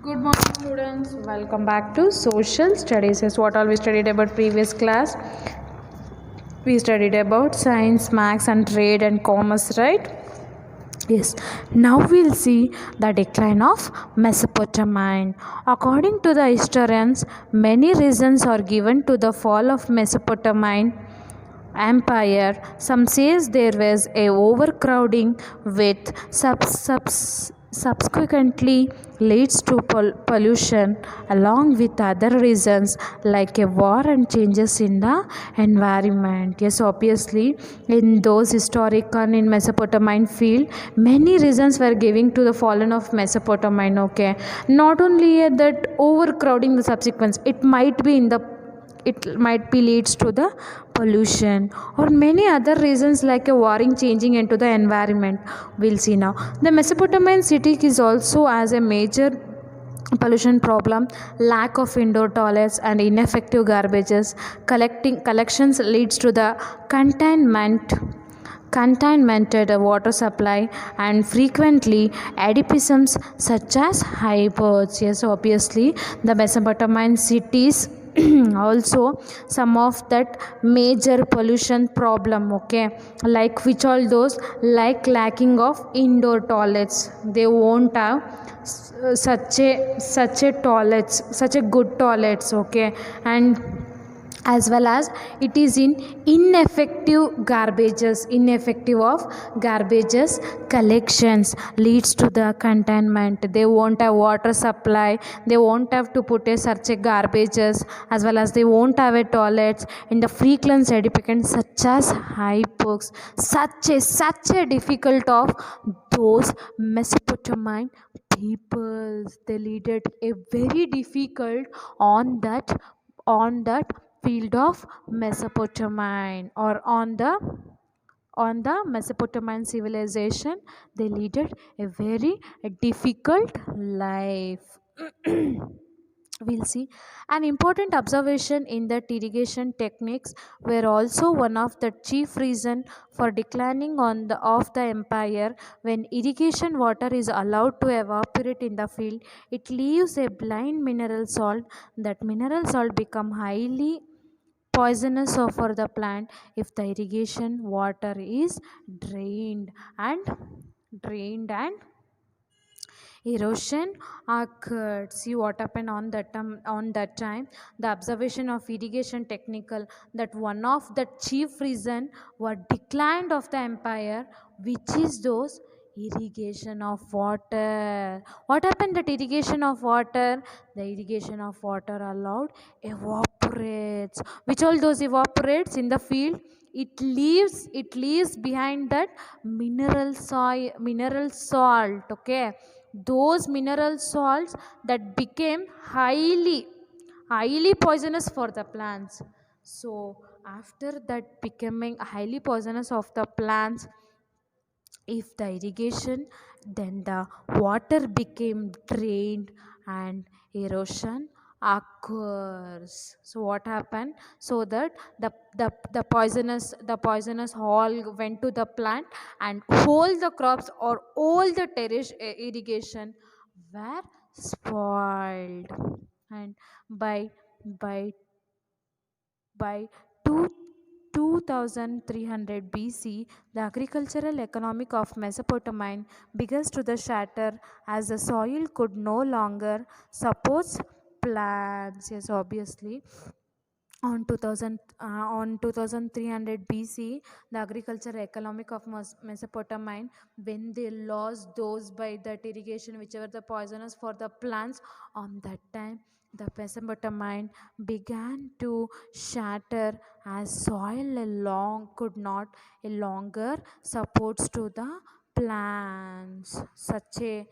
Good morning, students. Welcome back to Social Studies. Is what all we studied about previous class. We studied about science, maths, and trade and commerce, right? Yes. Now we'll see the decline of Mesopotamia. According to the historians, many reasons are given to the fall of Mesopotamian empire. Some says there was a overcrowding with subsequently leads to pollution along with other reasons like a war and changes in the environment. Yes, obviously in those historic and in Mesopotamian field many reasons were giving to the fallen of Mesopotamia. Okay, not only that overcrowding the subsequence, it might be leads to the pollution or many other reasons like a warring changing into the environment. We'll see now the Mesopotamian city is also as a major pollution problem. Lack of indoor toilets and ineffective garbages collections leads to the contaminated water supply and frequently adipisms such as hypods. Yes, obviously the Mesopotamian cities also some of that major pollution problem. Okay, like which all those, like lacking of indoor toilets, they won't have such a good toilets. Okay, and as well as it is in ineffective of garbages collections leads to the containment. They won't have water supply, they won't have to put a such a garbages, as well as they won't have a toilets in the frequent edificants such as hypox. Such a difficult of those Mesopotamian peoples, they leaded a very difficult on that field of Mesopotamia, or on the Mesopotamian civilization. They leaded a very difficult life. We'll see an important observation in that irrigation techniques were also one of the chief reason for declining on the of the empire. When irrigation water is allowed to evaporate in the field, it leaves a blind mineral salt. That mineral salt become highly poisonous for the plant if the irrigation water is drained and drained and erosion occurred. See what happened on that time. The observation of irrigation technical, that one of the chief reason were declined of the empire, which is those irrigation of water. What happened that irrigation of water? The irrigation of water allowed evaporates. Which all those evaporates in the field? It leaves behind that mineral salt. Okay, those mineral salts that became highly poisonous for the plants. So after that becoming highly poisonous of the plants, if the irrigation, then the water became drained and erosion occurs. So what happened? So that the poisonous all went to the plant, and all the crops or all the terrace irrigation were spoiled. And by by by 2 2300 BC, the agricultural economic of Mesopotamia begins to the shatter as the soil could no longer support plants. Yes, obviously on 2300 BC, the agricultural economic of Mesopotamia, when they lost those by that irrigation, whichever the poisonous for the plants, on that time the Mesopotamia began to shatter as soil along could not longer supports to the plants. Such a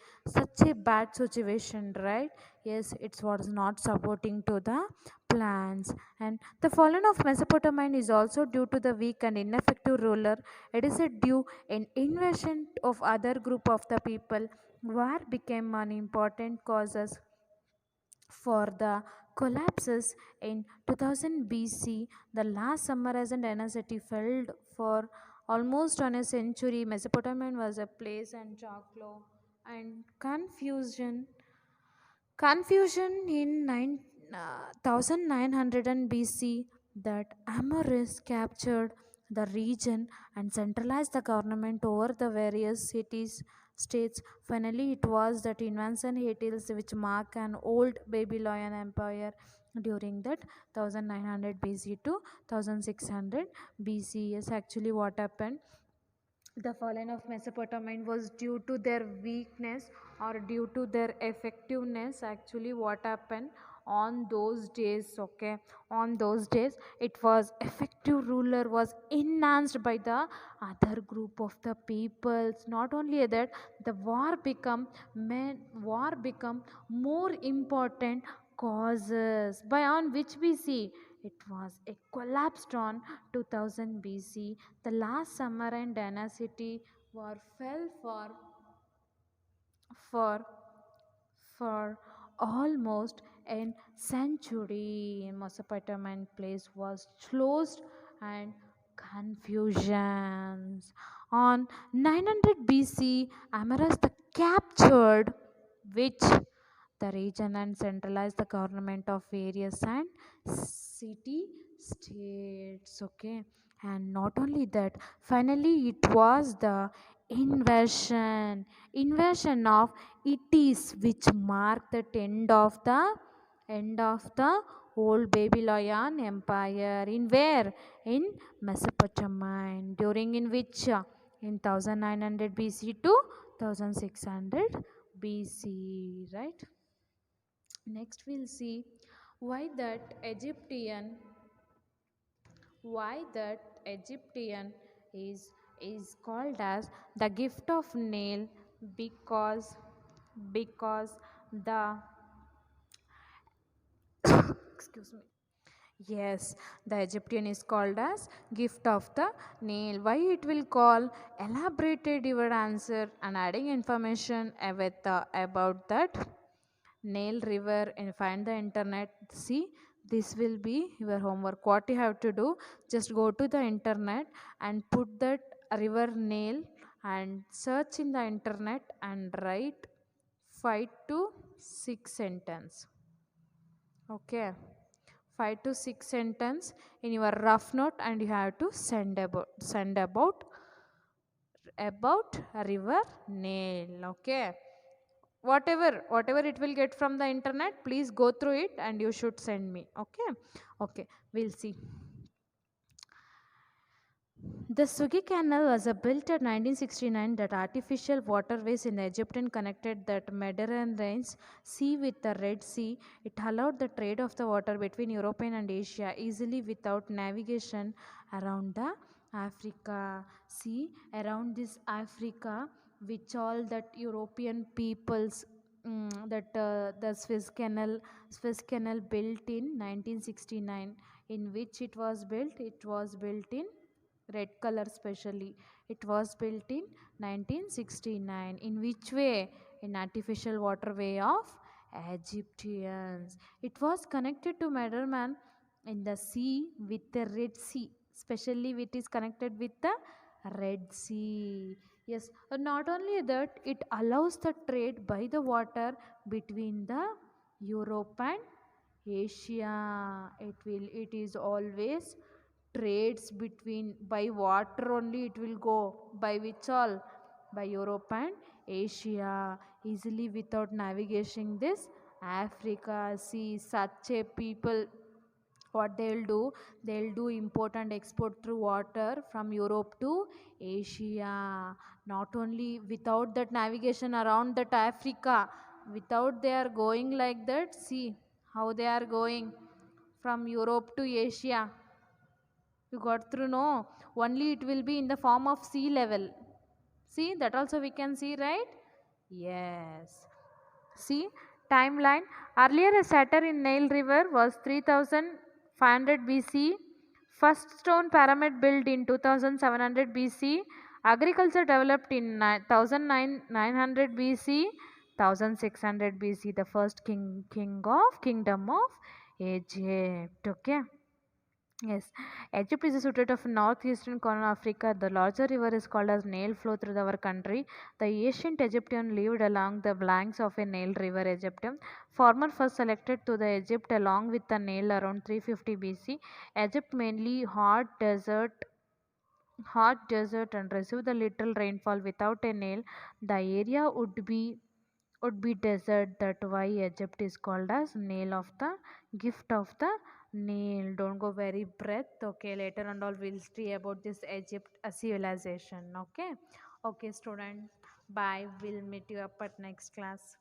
bad situation, right? Yes, it was not supporting to the plants. And the fallen of Mesopotamia is also due to the weak and ineffective ruler. It is a due an invasion of other group of the people. War became an important causes for the collapses in 2000 BC. The last summarized dynasty fell for almost on a century. Mesopotamia was a place and Choclo and Confusion in 1900 BC that Amoris captured the region and centralized the government over the various cities states. Finally, it was that invention Hittites which mark an old Babylonian empire during that 1900 BC to 1600 BC. Yes, actually, what happened? The fallen of Mesopotamia was due to their weakness or due to their effectiveness. Actually, what happened on those days? Okay, on those days, it was effective ruler was enhanced by the other group of the peoples. Not only that, the war become more important causes by on which we see it was a collapsed on 2000 BC. The last Sumerian dynasty war fell for for almost a century. Mesopotamian place was closed and confusions. On 900 BC, Amaras the captured which the region and centralized the government of various and city states. Okay, and not only that, finally it was the invasion of it is which marked the end of the old Babylonian Empire. In where? In Mesopotamia. During in which? In 1900 BC to 1600 BC. Right? Next, we'll see why that Egyptian why that Egyptian is called as the gift of Nile because the excuse me. Yes, the Egyptian is called as gift of the Nile. Why it will call? Elaborated your answer and adding information about that Nile river and find the internet. See, this will be your homework. What you have to do, just go to the internet and put that river Nile and search in the internet and write 5 to 6 sentence. Okay, 5 to 6 sentence in your rough note, and you have to send about river Nile. Okay, whatever it will get from the internet, please go through it and you should send me. Okay, okay, we'll see. The Sugi Canal was built in 1969 that artificial waterways in Egypt and connected that Mediterranean Sea with the Red Sea. It allowed the trade of the water between Europe and Asia easily without navigation around the Africa. See, around this Africa, which all that European peoples that the Swiss Canal built in 1969. In which it was built? It was built in red color specially. It was built in 1969. In which way? In artificial waterway of Egyptians. It was connected to Mediterranean in the sea with the Red Sea. Especially it is connected with the Red Sea. Yes, not only that, it allows the trade by the water between the Europe and Asia. It is always trades between by water only it will go by which all by Europe and Asia easily without navigating this Africa. See, such a people, what they'll do import and export through water from Europe to Asia. Not only without that navigation around that Africa, without they are going like that. See how they are going from Europe to Asia. You got through? No, only it will be in the form of sea level. See, that also we can see, right? Yes. See, timeline. Earlier, a satyr in Nile River was 3500 BC. First stone pyramid built in 2700 BC. Agriculture developed in 1900 BC. 1600 BC, the first kingdom of Egypt. Okay. Yes, Egypt is situated of northeastern corner of Africa. The larger river is called as Nile flow through our country. The ancient Egyptian lived along the banks of a Nile river Egypt. Farmer first selected to the Egypt along with the Nile around 350 BC. Egypt mainly hot desert and receive the little rainfall without a Nile. The area would be desert. That why Egypt is called as nail of the gift of the nail. Don't go very breath. Okay, later and all we'll see about this Egypt civilization. Okay, okay, student. Bye. We'll meet you up at next class.